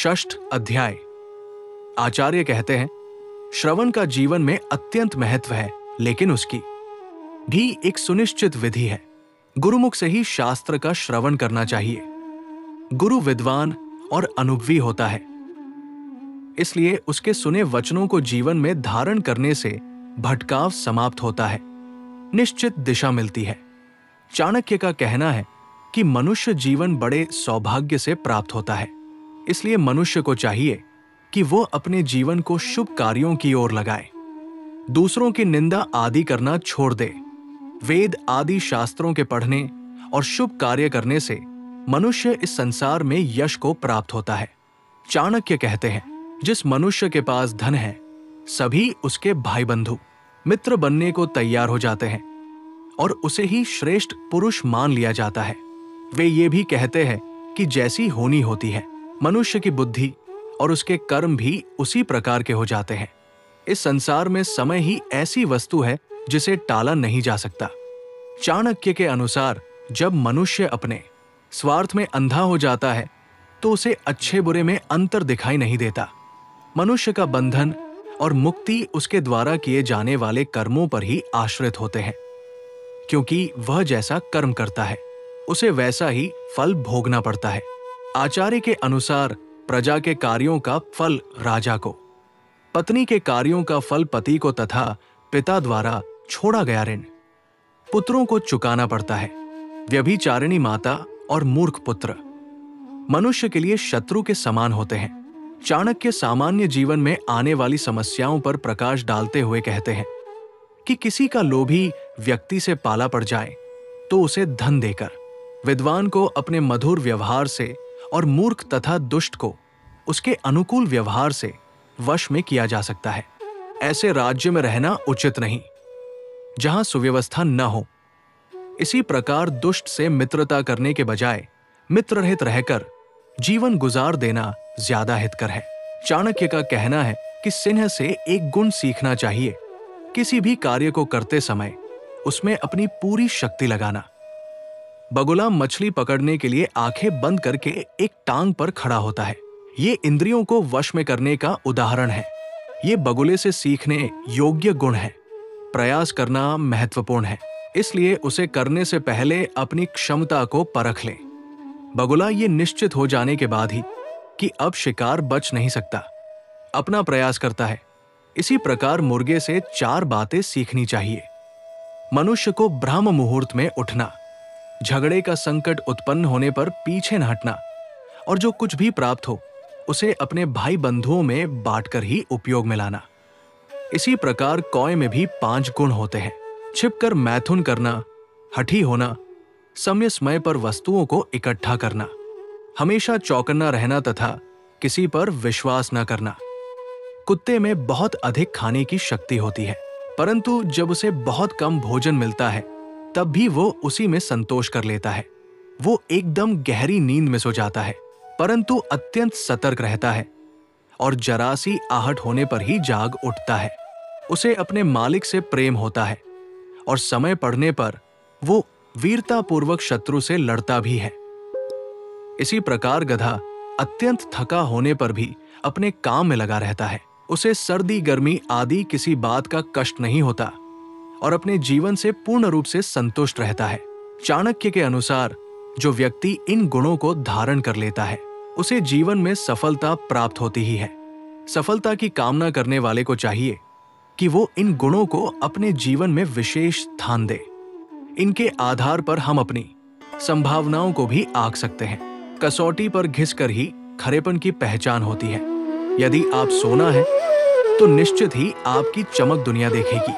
षष्ठ अध्याय। आचार्य कहते हैं, श्रवण का जीवन में अत्यंत महत्व है, लेकिन उसकी भी एक सुनिश्चित विधि है। गुरुमुख से ही शास्त्र का श्रवण करना चाहिए। गुरु विद्वान और अनुभवी होता है, इसलिए उसके सुने वचनों को जीवन में धारण करने से भटकाव समाप्त होता है, निश्चित दिशा मिलती है। चाणक्य का कहना है कि मनुष्य जीवन बड़े सौभाग्य से प्राप्त होता है, इसलिए मनुष्य को चाहिए कि वो अपने जीवन को शुभ कार्यों की ओर लगाए, दूसरों की निंदा आदि करना छोड़ दे। वेद आदि शास्त्रों के पढ़ने और शुभ कार्य करने से मनुष्य इस संसार में यश को प्राप्त होता है। चाणक्य कहते हैं, जिस मनुष्य के पास धन है, सभी उसके भाई बंधु मित्र बनने को तैयार हो जाते हैं और उसे ही श्रेष्ठ पुरुष मान लिया जाता है। वे ये भी कहते हैं कि जैसी होनी होती है, मनुष्य की बुद्धि और उसके कर्म भी उसी प्रकार के हो जाते हैं। इस संसार में समय ही ऐसी वस्तु है जिसे टाला नहीं जा सकता। चाणक्य के अनुसार जब मनुष्य अपने स्वार्थ में अंधा हो जाता है तो उसे अच्छे बुरे में अंतर दिखाई नहीं देता। मनुष्य का बंधन और मुक्ति उसके द्वारा किए जाने वाले कर्मों पर ही आश्रित होते हैं, क्योंकि वह जैसा कर्म करता है उसे वैसा ही फल भोगना पड़ता है। आचार्य के अनुसार प्रजा के कार्यों का फल राजा को, पत्नी के कार्यों का फल पति को तथा पिता द्वारा छोड़ा गया ऋण पुत्रों को चुकाना पड़ता है। व्यभिचारिणी माता और मूर्ख पुत्र मनुष्य के लिए शत्रु के समान होते हैं। चाणक्य सामान्य जीवन में आने वाली समस्याओं पर प्रकाश डालते हुए कहते हैं कि किसी का लोभी व्यक्ति से पाला पड़ जाए तो उसे धन देकर, विद्वान को अपने मधुर व्यवहार से और मूर्ख तथा दुष्ट को उसके अनुकूल व्यवहार से वश में किया जा सकता है। ऐसे राज्य में रहना उचित नहीं जहां सुव्यवस्था न हो। इसी प्रकार दुष्ट से मित्रता करने के बजाय मित्ररहित रहकर जीवन गुजार देना ज्यादा हितकर है। चाणक्य का कहना है कि सिंह से एक गुण सीखना चाहिए, किसी भी कार्य को करते समय उसमें अपनी पूरी शक्ति लगाना। बगुला मछली पकड़ने के लिए आंखें बंद करके एक टांग पर खड़ा होता है। ये इंद्रियों को वश में करने का उदाहरण है। ये बगुले से सीखने योग्य गुण है। प्रयास करना महत्वपूर्ण है, इसलिए उसे करने से पहले अपनी क्षमता को परख ले। बगुला ये निश्चित हो जाने के बाद ही कि अब शिकार बच नहीं सकता, अपना प्रयास करता है। इसी प्रकार मुर्गे से 4 बातें सीखनी चाहिए। मनुष्य को ब्रह्म मुहूर्त में उठना, झगड़े का संकट उत्पन्न होने पर पीछे न हटना और जो कुछ भी प्राप्त हो उसे अपने भाई बंधुओं में बांटकर ही उपयोग में लाना। इसी प्रकार कौए में भी 5 गुण होते हैं। छिपकर मैथुन करना, हठी होना, समय समय पर वस्तुओं को इकट्ठा करना, हमेशा चौकन्ना रहना तथा किसी पर विश्वास न करना। कुत्ते में बहुत अधिक खाने की शक्ति होती है, परंतु जब उसे बहुत कम भोजन मिलता है तब भी वो उसी में संतोष कर लेता है। वो एकदम गहरी नींद में सो जाता है, परंतु अत्यंत सतर्क रहता है और जरा सी आहट होने पर ही जाग उठता है। उसे अपने मालिक से प्रेम होता है और समय पड़ने पर वो वीरतापूर्वक शत्रु से लड़ता भी है। इसी प्रकार गधा अत्यंत थका होने पर भी अपने काम में लगा रहता है। उसे सर्दी गर्मी आदि किसी बात का कष्ट नहीं होता और अपने जीवन से पूर्ण रूप से संतुष्ट रहता है। चाणक्य के अनुसार जो व्यक्ति इन गुणों को धारण कर लेता है उसे जीवन में सफलता प्राप्त होती ही है। सफलता की कामना करने वाले को चाहिए कि वो इन गुणों को अपने जीवन में विशेष स्थान दे। इनके आधार पर हम अपनी संभावनाओं को भी आंक सकते हैं। कसौटी पर घिसकर ही खरेपन की पहचान होती है। यदि आप सोना है तो निश्चित ही आपकी चमक दुनिया देखेगी।